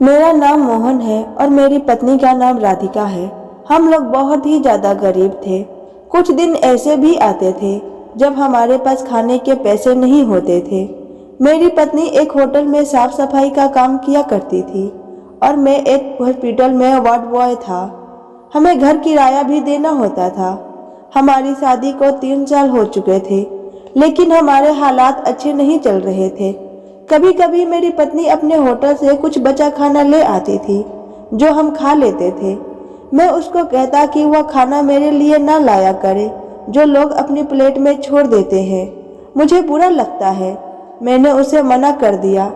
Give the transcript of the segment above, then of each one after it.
मेरा नाम मोहन है और मेरी पत्नी का नाम राधिका है। हम लोग बहुत ही ज्यादा गरीब थे। कुछ दिन ऐसे भी आते थे जब हमारे पास खाने के पैसे नहीं होते थे। मेरी पत्नी एक होटल में साफ सफाई का काम किया करती थी और मैं एक हॉस्पिटल में वार्ड बॉय था। हमें घर किराया भी देना होता था। हमारी शादी को 3 साल हो चुके थे, लेकिन हमारे हालात अच्छे नहीं चल रहे थे। कभी कभी मेरी पत्नी अपने होटल से कुछ बचा खाना ले आती थी जो हम खा लेते थे। मैं उसको कहता कि वह खाना मेरे लिए ना लाया करे जो लोग अपनी प्लेट में छोड़ देते हैं। मुझे बुरा लगता है। मैंने उसे मना कर दिया,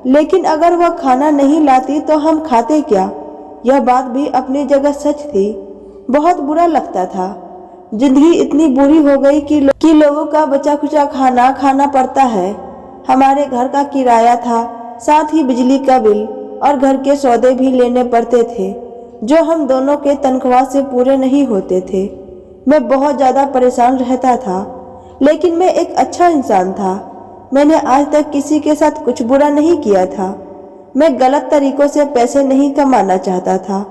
लेकिन अगर वह खाना नहीं लाती तो हम खाते क्या? यह बात भी अपनी जगह सच थी। बहुत बुरा लगता था। जिंदगी इतनी बुरी हो गई कि लोगों का बचा खुचा खाना खाना पड़ता है। हमारे घर का किराया था, साथ ही बिजली का बिल और घर के सौदे भी लेने पड़ते थे जो हम दोनों के तनख्वाह से पूरे नहीं होते थे। मैं बहुत ज़्यादा परेशान रहता था, लेकिन मैं एक अच्छा इंसान था। मैंने आज तक किसी के साथ कुछ बुरा नहीं किया था। मैं गलत तरीकों से पैसे नहीं कमाना चाहता था।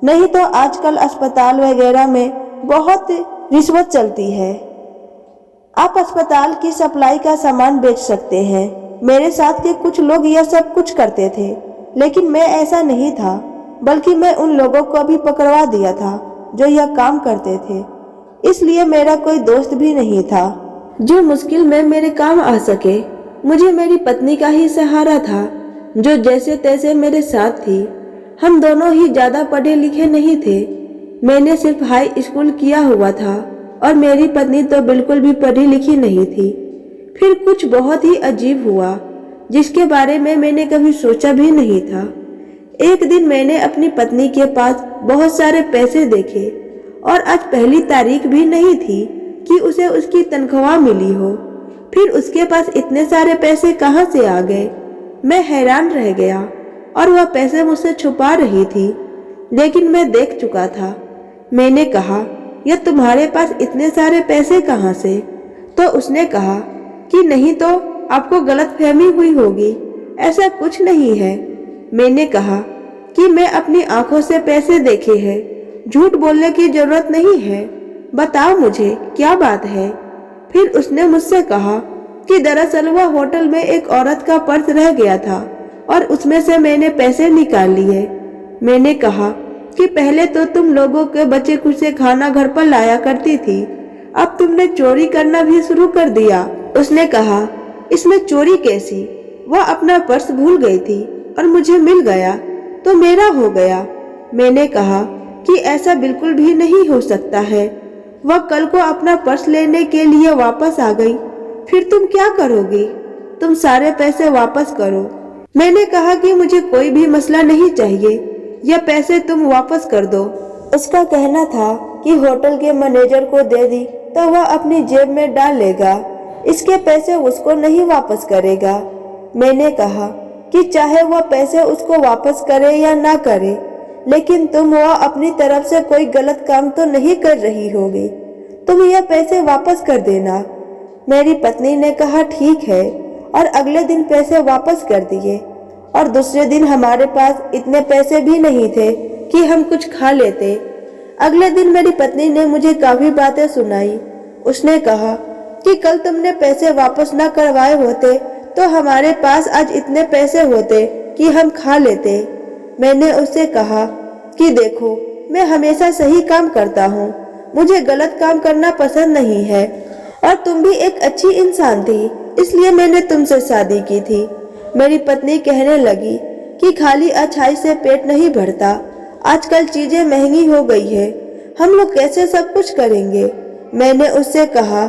नहीं तो आजकल अस्पताल वगैरह में बहुत रिश्वत चलती है। आप अस्पताल की सप्लाई का सामान बेच सकते हैं। मेरे साथ के कुछ लोग यह सब कुछ करते थे, लेकिन मैं ऐसा नहीं था, बल्कि मैं उन लोगों को भी पकड़वा दिया था जो यह काम करते थे। इसलिए मेरा कोई दोस्त भी नहीं था जो मुश्किल में मेरे काम आ सके। मुझे मेरी पत्नी का ही सहारा था जो जैसे तैसे मेरे साथ थी। हम दोनों ही ज्यादा पढ़े लिखे नहीं थे। मैंने सिर्फ हाई स्कूल किया हुआ था और मेरी पत्नी तो बिल्कुल भी पढ़ी लिखी नहीं थी। फिर कुछ बहुत ही अजीब हुआ जिसके बारे में मैंने कभी सोचा भी नहीं था। एक दिन मैंने अपनी पत्नी के पास बहुत सारे पैसे देखे और आज पहली तारीख भी नहीं थी कि उसे उसकी तनख्वाह मिली हो। फिर उसके पास इतने सारे पैसे कहाँ से आ गए? मैं हैरान रह गया और वह पैसे मुझसे छुपा रही थी, लेकिन मैं देख चुका था। मैंने कहा, यह तुम्हारे पास इतने सारे पैसे कहाँ से? तो उसने कहा कि नहीं तो आपको गलतफहमी हुई होगी, ऐसा कुछ नहीं है। मैंने कहा कि मैं अपनी आंखों से पैसे देखे हैं, झूठ बोलने की जरूरत नहीं है, बताओ मुझे क्या बात है। फिर उसने मुझसे कहा कि दरअसल वह होटल में एक औरत का पर्स रह गया था और उसमें से मैंने पैसे निकाल लिए। मैंने कहा कि पहले तो तुम लोगों के बचे कुछ से खाना घर पर लाया करती थी, अब तुमने चोरी करना भी शुरू कर दिया। उसने कहा, इसमें चोरी कैसी? वह अपना पर्स भूल गई थी और मुझे मिल गया तो मेरा हो गया। मैंने कहा कि ऐसा बिल्कुल भी नहीं हो सकता है। वह कल को अपना पर्स लेने के लिए वापस आ गई, फिर तुम क्या करोगी? तुम सारे पैसे वापस करो। मैंने कहा कि मुझे कोई भी मसला नहीं चाहिए, यह पैसे तुम वापस कर दो। उसका कहना था कि होटल के मैनेजर को दे दी तो वह अपनी जेब में डाल लेगा, इसके पैसे उसको नहीं वापस करेगा। मैंने कहा कि चाहे वह पैसे उसको वापस करे या ना करे, लेकिन तुम वह अपनी तरफ से कोई गलत काम तो नहीं कर रही होगी, तुम यह पैसे वापस कर देना। मेरी पत्नी ने कहा ठीक है, और अगले दिन पैसे वापस कर दिए। और दूसरे दिन हमारे पास इतने पैसे भी नहीं थे कि हम कुछ खा लेते। अगले दिन मेरी पत्नी ने मुझे काफी बातें सुनाई। उसने कहा कि कल तुमने पैसे वापस ना करवाए होते तो हमारे पास आज इतने पैसे होते कि हम खा लेते। मैंने उससे कहा कि देखो, मैं हमेशा सही काम करता हूँ, मुझे गलत काम करना पसंद नहीं है, और तुम भी एक अच्छी इंसान थी, इसलिए मैंने तुमसे शादी की थी। मेरी पत्नी कहने लगी कि खाली अच्छाई से पेट नहीं भरता, आजकल चीजें महंगी हो गई है, हम लोग कैसे सब कुछ करेंगे। मैंने उससे कहा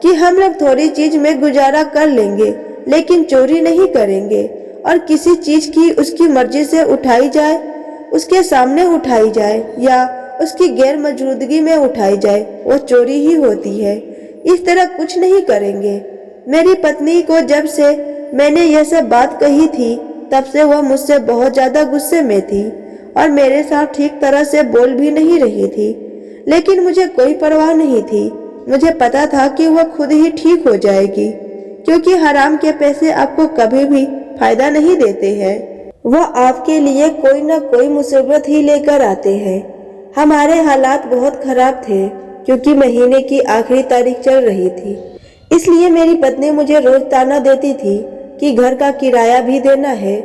कि हम लोग थोड़ी चीज में गुजारा कर लेंगे, लेकिन चोरी नहीं करेंगे, और किसी चीज की उसकी मर्जी से उठाई जाए, उसके सामने उठाई जाए या उसकी गैर मौजूदगी में उठाई जाए, वो चोरी ही होती है। इस तरह कुछ नहीं करेंगे। मेरी पत्नी को जब से मैंने यह सब बात कही थी, तब से वह मुझसे बहुत ज्यादा गुस्से में थी और मेरे साथ ठीक तरह से बोल भी नहीं रही थी, लेकिन मुझे कोई परवाह नहीं थी। मुझे पता था कि वह खुद ही ठीक हो जाएगी, क्योंकि हराम के पैसे आपको कभी भी फायदा नहीं देते हैं। वह आपके लिए कोई ना कोई मुसीबत ही लेकर आते हैं। हमारे हालात बहुत खराब थे क्योंकि महीने की आखिरी तारीख चल रही थी। इसलिए मेरी पत्नी मुझे रोज ताना देती थी कि घर का किराया भी देना है।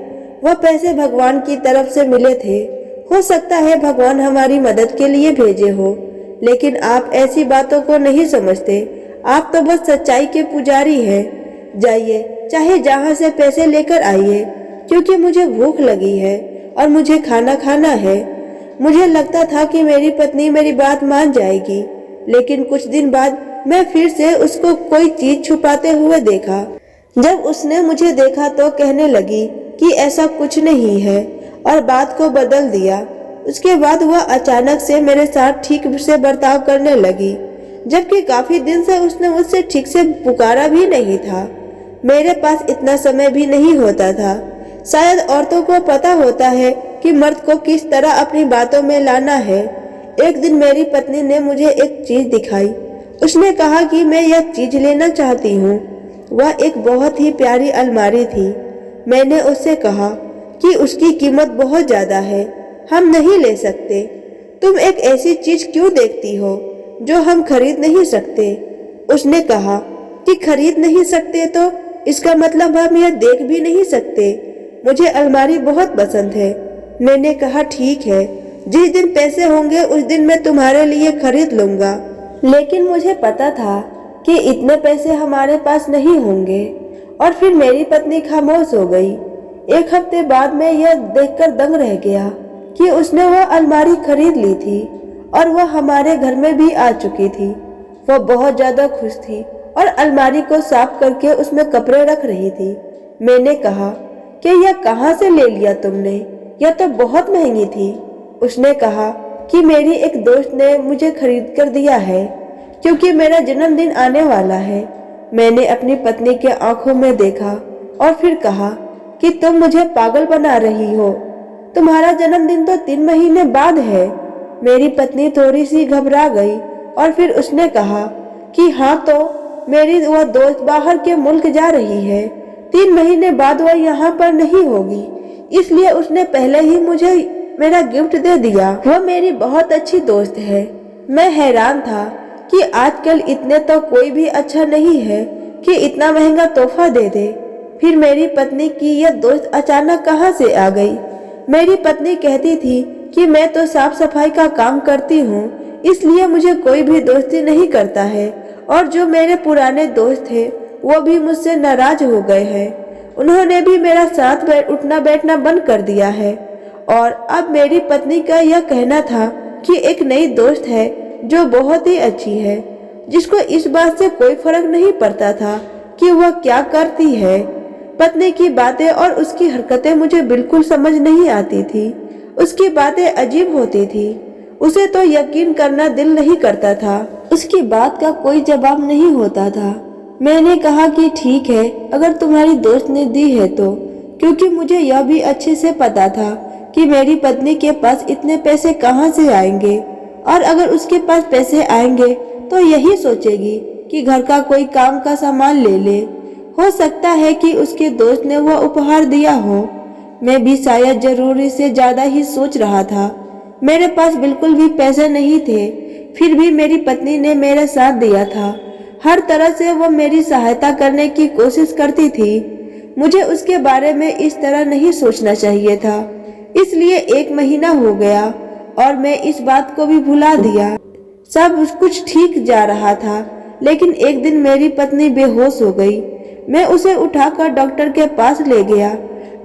वह पैसे भगवान की तरफ से मिले थे। हो सकता है भगवान हमारी मदद के लिए भेजे हो, लेकिन आप ऐसी बातों को नहीं समझते। आप तो बस सच्चाई के पुजारी हैं। जाइए, चाहे जहां से पैसे लेकर आइए, क्योंकि मुझे भूख लगी है और मुझे खाना खाना है। मुझे लगता था कि मेरी पत्नी मेरी बात मान जाएगी, लेकिन कुछ दिन बाद मैं फिर से उसको कोई चीज छुपाते हुए देखा। जब उसने मुझे देखा तो कहने लगी कि ऐसा कुछ नहीं है और बात को बदल दिया। उसके बाद वह अचानक से मेरे साथ ठीक से बर्ताव करने लगी, जबकि काफी दिन से उसने मुझसे ठीक से पुकारा भी नहीं था। मेरे पास इतना समय भी नहीं होता था। शायद औरतों को पता होता है कि मर्द को किस तरह अपनी बातों में लाना है। एक दिन मेरी पत्नी ने मुझे एक चीज दिखाई। उसने कहा कि मैं यह चीज लेना चाहती हूँ। वह एक बहुत ही प्यारी अलमारी थी। मैंने उससे कहा कि उसकी कीमत बहुत ज्यादा है, हम नहीं ले सकते। तुम एक ऐसी चीज क्यों देखती हो जो हम खरीद नहीं सकते? उसने कहा कि खरीद नहीं सकते तो इसका मतलब हम यह देख भी नहीं सकते। मुझे अलमारी बहुत पसंद है। मैंने कहा ठीक है, जिस दिन पैसे होंगे उस दिन मैं तुम्हारे लिए खरीद लूंगा। लेकिन मुझे पता था कि इतने पैसे हमारे पास नहीं होंगे। और फिर मेरी पत्नी खामोश हो गई। एक हफ्ते बाद मैं यह देखकर दंग रह गया कि उसने वह अलमारी खरीद ली थी और वह हमारे घर में भी आ चुकी थी। वह बहुत ज्यादा खुश थी और अलमारी को साफ करके उसमें कपड़े रख रही थी। मैंने कहा कि यह कहाँ से ले लिया तुमने? यह तो बहुत महंगी थी। उसने कहा कि मेरी एक दोस्त ने मुझे खरीद कर दिया है क्योंकि मेरा जन्मदिन आने वाला है। मैंने अपनी पत्नी के आंखों में देखा और फिर कहा कि तुम मुझे पागल बना रही हो। तुम्हारा जन्मदिन तो 3 महीने बाद है। मेरी पत्नी थोड़ी सी घबरा गई और फिर उसने कहा कि हाँ, तो मेरी वह दोस्त बाहर के मुल्क जा रही है। 3 महीने बाद वह यहाँ पर नहीं होगी, इसलिए उसने पहले ही मुझे मेरा गिफ्ट दे दिया। वह मेरी बहुत अच्छी दोस्त है। मैं हैरान था कि आजकल इतने तो कोई भी अच्छा नहीं है कि इतना महंगा तोहफा दे दे। फिर मेरी पत्नी की यह दोस्त अचानक कहाँ से आ गई? मेरी पत्नी कहती थी कि मैं तो साफ सफाई का काम करती हूँ, इसलिए मुझे कोई भी दोस्ती नहीं करता है। और जो मेरे पुराने दोस्त थे वो भी मुझसे नाराज हो गए हैं। उन्होंने भी मेरा साथ उठना बैठना बंद कर दिया है। और अब मेरी पत्नी का यह कहना था कि एक नई दोस्त है जो बहुत ही अच्छी है, जिसको इस बात से कोई फर्क नहीं पड़ता था कि वह क्या करती है। पत्नी की बातें और उसकी हरकतें मुझे बिल्कुल समझ नहीं आती थी। उसकी बातें अजीब होती थी। उसे तो यकीन करना दिल नहीं करता था। उसकी बात का कोई जवाब नहीं होता था। मैंने कहा कि ठीक है, अगर तुम्हारी दोस्त ने दी है तो, क्योंकि मुझे यह भी अच्छे से पता था कि मेरी पत्नी के पास इतने पैसे कहाँ से आएंगे। और अगर उसके पास पैसे आएंगे तो यही सोचेगी कि घर का कोई काम का सामान ले ले। हो सकता है कि उसके दोस्त ने वह उपहार दिया हो। मैं भी शायद जरूरी से ज्यादा ही सोच रहा था। मेरे पास बिल्कुल भी पैसे नहीं थे, फिर भी मेरी पत्नी ने मेरा साथ दिया था। हर तरह से वो मेरी सहायता करने की कोशिश करती थी। मुझे उसके बारे में इस तरह नहीं सोचना चाहिए था। इसलिए 1 महीना हो गया और मैं इस बात को भी भुला दिया। सब कुछ ठीक जा रहा था, लेकिन एक दिन मेरी पत्नी बेहोश हो गई। मैं उसे उठाकर डॉक्टर के पास ले गया।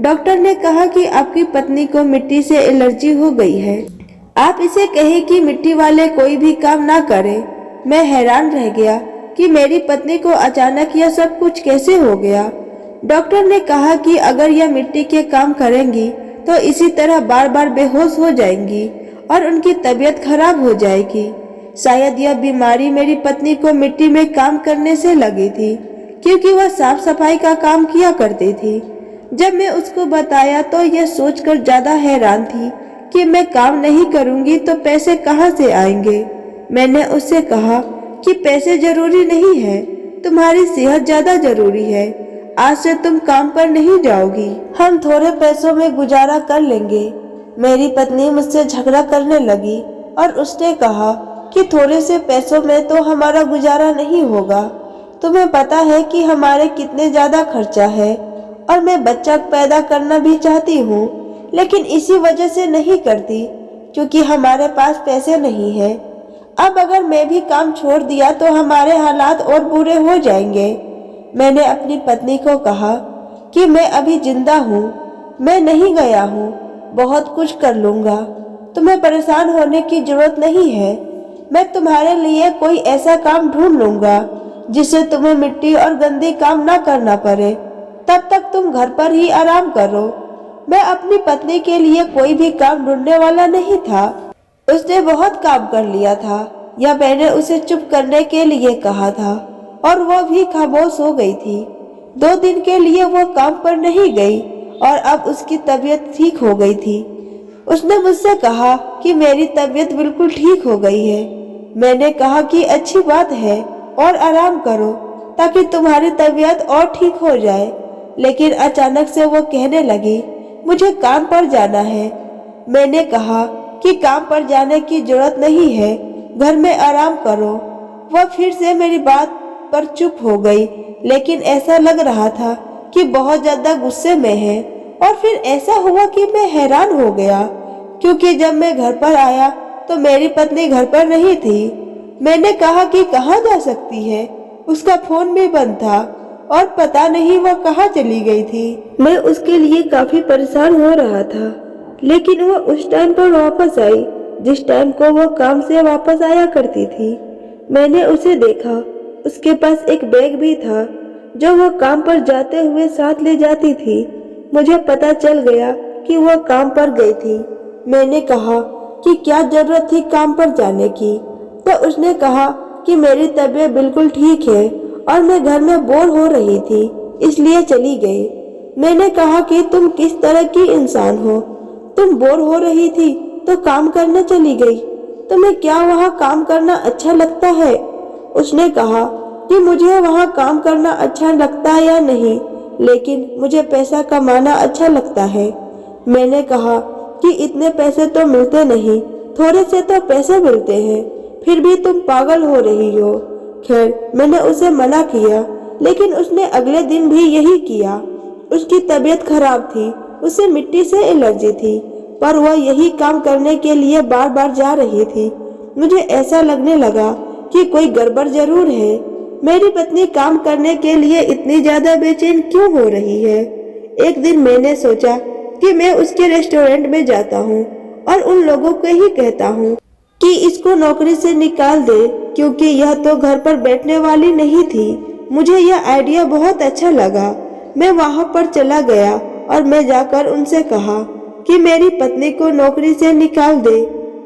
डॉक्टर ने कहा कि आपकी पत्नी को मिट्टी से एलर्जी हो गई है। आप इसे कहें कि मिट्टी वाले कोई भी काम ना करें। मैं हैरान रह गया कि मेरी पत्नी को अचानक यह सब कुछ कैसे हो गया। डॉक्टर ने कहा कि अगर यह मिट्टी के काम करेंगी तो इसी तरह बार बार बेहोश हो जाएंगी और उनकी तबीयत खराब हो जाएगी। शायद यह बीमारी मेरी पत्नी को मिट्टी में काम करने से लगी थी, क्योंकि वह साफ सफाई का काम किया करती थी। जब मैं उसको बताया तो यह सोचकर ज्यादा हैरान थी कि मैं काम नहीं करूंगी तो पैसे कहाँ से आएंगे। मैंने उससे कहा कि पैसे जरूरी नहीं है, तुम्हारी सेहत ज्यादा जरूरी है। आज से तुम काम पर नहीं जाओगी, हम थोड़े पैसों में गुजारा कर लेंगे। मेरी पत्नी मुझसे झगड़ा करने लगी और उसने कहा कि थोड़े से पैसों में तो हमारा गुजारा नहीं होगा। तुम्हें पता है कि हमारे कितने ज्यादा खर्चा है और मैं बच्चा पैदा करना भी चाहती हूँ, लेकिन इसी वजह से नहीं करती क्योंकि हमारे पास पैसे नहीं है। अब अगर मैं भी काम छोड़ दिया तो हमारे हालात और बुरे हो जाएंगे। मैंने अपनी पत्नी को कहा कि मैं अभी जिंदा हूँ, मैं नहीं गया हूँ, बहुत कुछ कर लूँगा, तुम्हें परेशान होने की जरूरत नहीं है। मैं तुम्हारे लिए कोई ऐसा काम ढूंढ लूँगा जिससे तुम्हें मिट्टी और गंदे काम ना करना पड़े, तब तक तुम घर पर ही आराम करो। मैं अपनी पत्नी के लिए कोई भी काम ढूंढने वाला नहीं था, उसने बहुत काम कर लिया था या मैंने उसे चुप करने के लिए कहा था और वो भी खामोश हो गई थी। 2 दिन के लिए वो काम पर नहीं गई और अब उसकी तबीयत ठीक हो गई थी। उसने मुझसे कहा कि मेरी तबीयत बिल्कुल ठीक हो गई है। मैंने कहा कि अच्छी बात है और आराम करो ताकि तुम्हारी तबीयत और ठीक हो जाए। लेकिन अचानक से वो कहने लगी, मुझे काम पर जाना है। मैंने कहा कि काम पर जाने की जरूरत नहीं है, घर में आराम करो। वह फिर से मेरी बात पर चुप हो गई, लेकिन ऐसा लग रहा था कि बहुत ज्यादा गुस्से में है। और फिर ऐसा हुआ कि मैं हैरान हो गया क्योंकि जब मैं घर पर आया तो मेरी पत्नी घर पर नहीं थी। मैंने कहा कि कहाँ जा सकती है, उसका फोन भी बंद था और पता नहीं वह कहाँ चली गई थी। मैं उसके लिए काफी परेशान हो रहा था, लेकिन वह उस टाइम पर वापस आई जिस टाइम को वह काम से वापस आया करती थी। मैंने उसे देखा, उसके पास एक बैग भी था जो वह काम पर जाते हुए साथ ले जाती थी। मुझे पता चल गया कि वह काम पर गई थी। मैंने कहा कि क्या जरूरत थी काम पर जाने की, तो उसने कहा कि मेरी तबीयत बिल्कुल ठीक है और मैं घर में बोर हो रही थी इसलिए चली गई। मैंने कहा कि तुम किस तरह की इंसान हो, तुम बोर हो रही थी तो काम करने चली गई, तुम्हें क्या वहाँ काम करना अच्छा लगता है? उसने कहा कि मुझे वहाँ काम करना अच्छा लगता है या नहीं, लेकिन मुझे पैसा कमाना अच्छा लगता है। मैंने कहा कि इतने पैसे तो मिलते नहीं, थोड़े से तो पैसे मिलते हैं, फिर भी तुम पागल हो रही हो। खैर मैंने उसे मना किया, लेकिन उसने अगले दिन भी यही किया। उसकी तबीयत खराब थी, उसे मिट्टी से एलर्जी थी, पर वह यही काम करने के लिए बार बार जा रही थी। मुझे ऐसा लगने लगा कि कोई गड़बड़ जरूर है। मेरी पत्नी काम करने के लिए इतनी ज्यादा बेचैन क्यों हो रही है? एक दिन मैंने सोचा कि मैं उसके रेस्टोरेंट में जाता हूँ और उन लोगों को ही कहता हूँ कि इसको नौकरी से निकाल दे, क्योंकि यह तो घर पर बैठने वाली नहीं थी। मुझे यह आइडिया बहुत अच्छा लगा। मैं वहाँ पर चला गया और मैं जाकर उनसे कहा कि मेरी पत्नी को नौकरी से निकाल दे।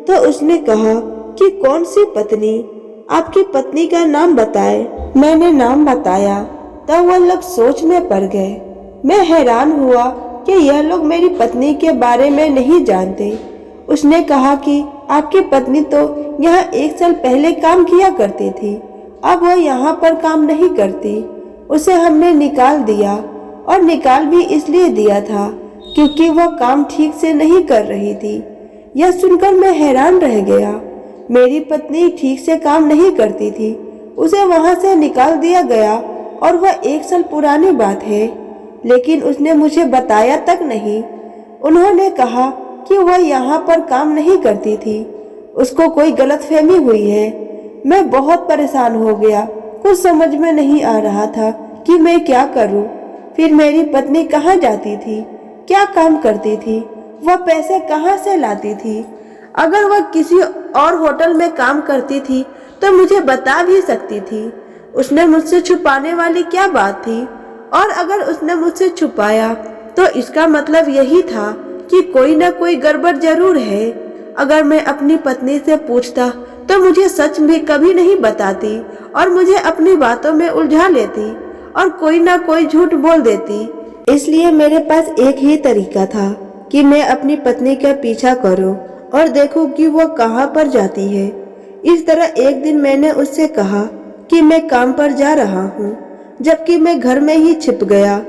तो उसने कहा कि कौन सी पत्नी, आपकी पत्नी का नाम बताए। मैंने नाम बताया तो वह लोग सोच में पड़ गए। मैं हैरान हुआ कि यह लोग मेरी पत्नी के बारे में नहीं जानते। उसने कहा कि आपकी पत्नी तो यहाँ 1 साल पहले काम किया करती थी, अब वह यहाँ पर काम नहीं करती। उसे हमने निकाल दिया और निकाल भी इसलिए दिया था क्योंकि वह काम ठीक से नहीं कर रही थी। यह सुनकर मैं हैरान रह गया। मेरी पत्नी ठीक से काम नहीं करती थी, उसे वहाँ से निकाल दिया गया और वह 1 साल पुरानी बात है, लेकिन उसने मुझे बताया तक नहीं। उन्होंने कहा कि वह यहाँ पर काम नहीं करती थी, उसको कोई गलतफहमी हुई है। मैं बहुत परेशान हो गया, कुछ समझ में नहीं आ रहा था कि मैं क्या करूं। फिर मेरी पत्नी कहाँ जाती थी, क्या काम करती थी, वह पैसे कहाँ से लाती थी? अगर वह किसी और होटल में काम करती थी तो मुझे बता भी सकती थी। उसने मुझसे छुपाने वाली क्या बात थी? और अगर उसने मुझसे छुपाया तो इसका मतलब यही था कि कोई ना कोई गड़बड़ जरूर है। अगर मैं अपनी पत्नी से पूछता तो मुझे सच भी कभी नहीं बताती और मुझे अपनी बातों में उलझा लेती और कोई ना कोई झूठ बोल देती। इसलिए मेरे पास एक ही तरीका था कि मैं अपनी पत्नी का पीछा करूं और देखूं कि वो कहां पर जाती है। इस तरह एक दिन मैंने उससे कहा कि मैं काम पर जा रहा हूं, जबकि मैं घर में ही छिप गया।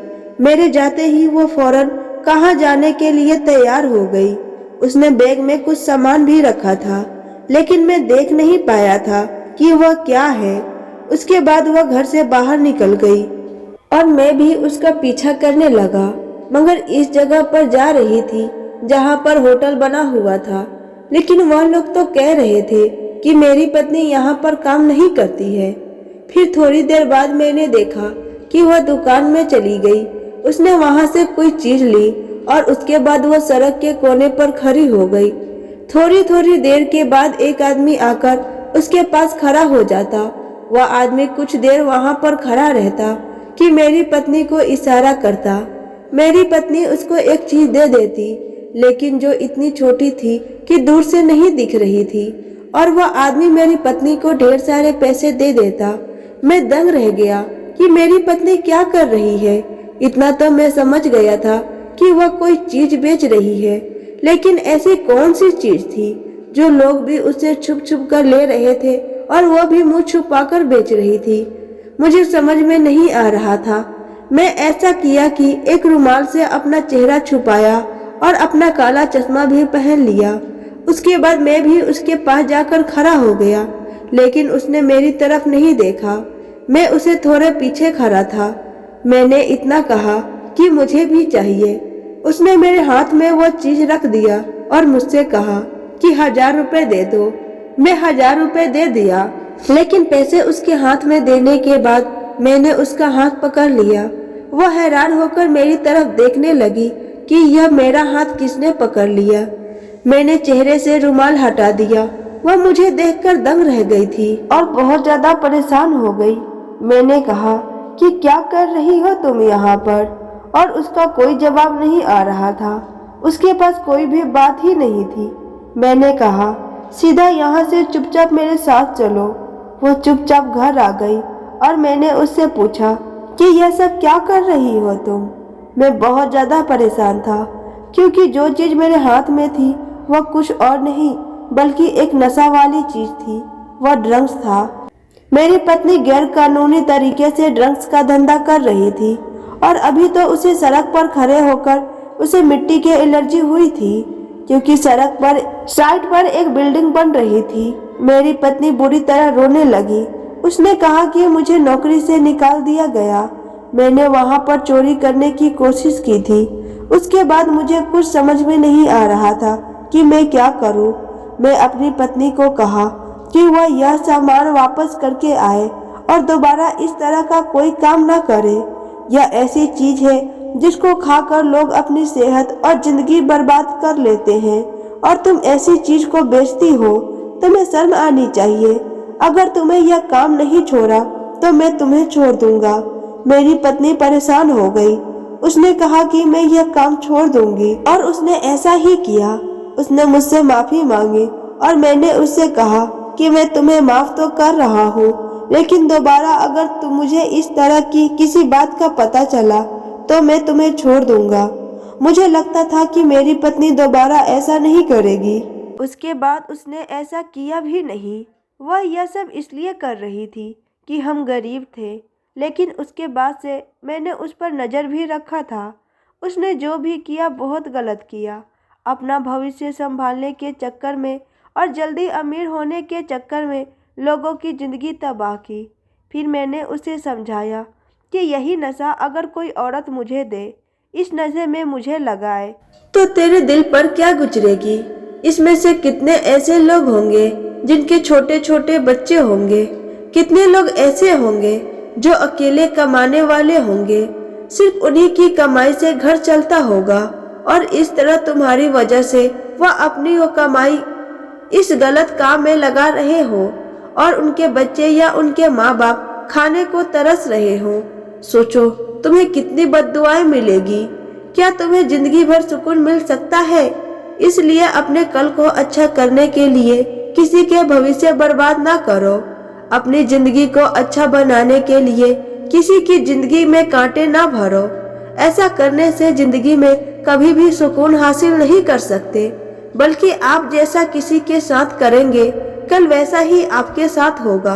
मेरे जाते ही वो फौरन कहाँ जाने के लिए तैयार हो गई। उसने बैग में कुछ सामान भी रखा था, लेकिन मैं देख नहीं पाया था कि वह क्या है। उसके बाद वह घर से बाहर निकल गई और मैं भी उसका पीछा करने लगा, मगर इस जगह पर जा रही थी जहाँ पर होटल बना हुआ था। लेकिन वह लोग तो कह रहे थे कि मेरी पत्नी यहाँ पर काम नहीं करती है। फिर थोड़ी देर बाद मैंने देखा कि वह दुकान में चली गई। उसने वहां से कोई चीज ली और उसके बाद वह सड़क के कोने पर खड़ी हो गई। थोड़ी थोड़ी देर के बाद एक आदमी आकर उसके पास खड़ा हो जाता। वह आदमी कुछ देर वहां पर खड़ा रहता कि मेरी पत्नी को इशारा करता। मेरी पत्नी उसको एक चीज दे देती, लेकिन जो इतनी छोटी थी कि दूर से नहीं दिख रही थी, और वह आदमी मेरी पत्नी को ढेर सारे पैसे दे देता। मैं दंग रह गया कि मेरी पत्नी क्या कर रही है। इतना तो मैं समझ गया था कि वह कोई चीज बेच रही है, लेकिन ऐसी कौन सी चीज थी जो लोग भी उसे छुप छुप कर ले रहे थे और वह भी मुंह छुपाकर बेच रही थी। मुझे समझ में नहीं आ रहा था। मैं ऐसा किया कि एक रुमाल से अपना चेहरा छुपाया और अपना काला चश्मा भी पहन लिया। उसके बाद मैं भी उसके पास जाकर खड़ा हो गया, लेकिन उसने मेरी तरफ नहीं देखा। मैं उसे थोड़े पीछे खड़ा था। मैंने इतना कहा कि मुझे भी चाहिए। उसने मेरे हाथ में वो चीज रख दिया और मुझसे कहा कि 1000 रुपए दे दो। मैं 1000 रुपए दे दिया, लेकिन पैसे उसके हाथ में देने के बाद मैंने उसका हाथ पकड़ लिया। वह हैरान होकर मेरी तरफ देखने लगी कि यह मेरा हाथ किसने पकड़ लिया। मैंने चेहरे से रुमाल हटा दिया। वह मुझे देखकर दंग रह गई थी और बहुत ज्यादा परेशान हो गई। मैंने कहा कि क्या कर रही हो तुम यहाँ पर, और उसका कोई जवाब नहीं आ रहा था। उसके पास कोई भी बात ही नहीं थी। मैंने कहा सीधा यहाँ से चुपचाप मेरे साथ चलो। वो चुपचाप घर आ गई और मैंने उससे पूछा कि यह सब क्या कर रही हो तुम। मैं बहुत ज्यादा परेशान था, क्योंकि जो चीज मेरे हाथ में थी वह कुछ और नहीं बल्कि एक नशा वाली चीज थी। वह ड्रग्स था। मेरी पत्नी गैर कानूनी तरीके से ड्रग्स का धंधा कर रही थी, और अभी तो उसे सड़क पर खड़े होकर उसे मिट्टी की एलर्जी हुई थी, क्योंकि सड़क पर साइड पर एक बिल्डिंग बन रही थी। मेरी पत्नी बुरी तरह रोने लगी। उसने कहा कि मुझे नौकरी से निकाल दिया गया। मैंने वहां पर चोरी करने की कोशिश की थी। उसके बाद मुझे कुछ समझ में नहीं आ रहा था कि मैं क्या करूं। मैं अपनी पत्नी को कहा कि वह यह सामान वापस करके आए और दोबारा इस तरह का कोई काम न करे। यह ऐसी चीज है जिसको खाकर लोग अपनी सेहत और जिंदगी बर्बाद कर लेते हैं, और तुम ऐसी चीज को बेचती हो। तुम्हें शर्म आनी चाहिए। अगर तुम्हें यह काम नहीं छोड़ा तो मैं तुम्हें छोड़ दूंगा। मेरी पत्नी परेशान हो गई। उसने कहा कि मैं यह काम छोड़ दूंगी, और उसने ऐसा ही किया। उसने मुझसे माफी मांगी और मैंने उससे कहा कि मैं तुम्हें माफ तो कर रहा हूँ, लेकिन दोबारा अगर तुम मुझे इस तरह की किसी बात का पता चला तो मैं तुम्हें छोड़ दूंगा। मुझे लगता था कि मेरी पत्नी दोबारा ऐसा नहीं करेगी। उसके बाद उसने ऐसा किया भी नहीं। वह यह सब इसलिए कर रही थी कि हम गरीब थे, लेकिन उसके बाद से मैंने उस पर नज़र भी रखा था। उसने जो भी किया बहुत गलत किया। अपना भविष्य संभालने के चक्कर में और जल्दी अमीर होने के चक्कर में लोगों की ज़िंदगी तबाह की। फिर मैंने उसे समझाया कि यही नशा अगर कोई औरत मुझे दे, इस नशे में मुझे लगाए, तो तेरे दिल पर क्या गुजरेगी। इसमें से कितने ऐसे लोग होंगे जिनके छोटे छोटे बच्चे होंगे। कितने लोग ऐसे होंगे जो अकेले कमाने वाले होंगे। सिर्फ उन्हीं की कमाई से घर चलता होगा, और इस तरह तुम्हारी वजह से वह अपनी वो कमाई इस गलत काम में लगा रहे हो, और उनके बच्चे या उनके माँ बाप खाने को तरस रहे हो। सोचो तुम्हें कितनी बद्दुआएं मिलेगी। क्या तुम्हें जिंदगी भर सुकून मिल सकता है? इसलिए अपने कल को अच्छा करने के लिए किसी के भविष्य बर्बाद ना करो। अपनी जिंदगी को अच्छा बनाने के लिए किसी की जिंदगी में कांटे ना भरो। ऐसा करने से जिंदगी में कभी भी सुकून हासिल नहीं कर सकते, बल्कि आप जैसा किसी के साथ करेंगे कल वैसा ही आपके साथ होगा।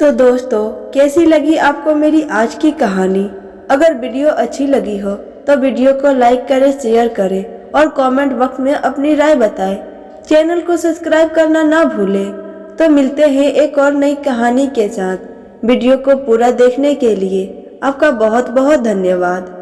तो दोस्तों, कैसी लगी आपको मेरी आज की कहानी? अगर वीडियो अच्छी लगी हो तो वीडियो को लाइक करें, शेयर करें और कमेंट बॉक्स में अपनी राय बताएं। चैनल को सब्सक्राइब करना ना भूलें। तो मिलते हैं एक और नई कहानी के साथ। वीडियो को पूरा देखने के लिए आपका बहुत बहुत धन्यवाद।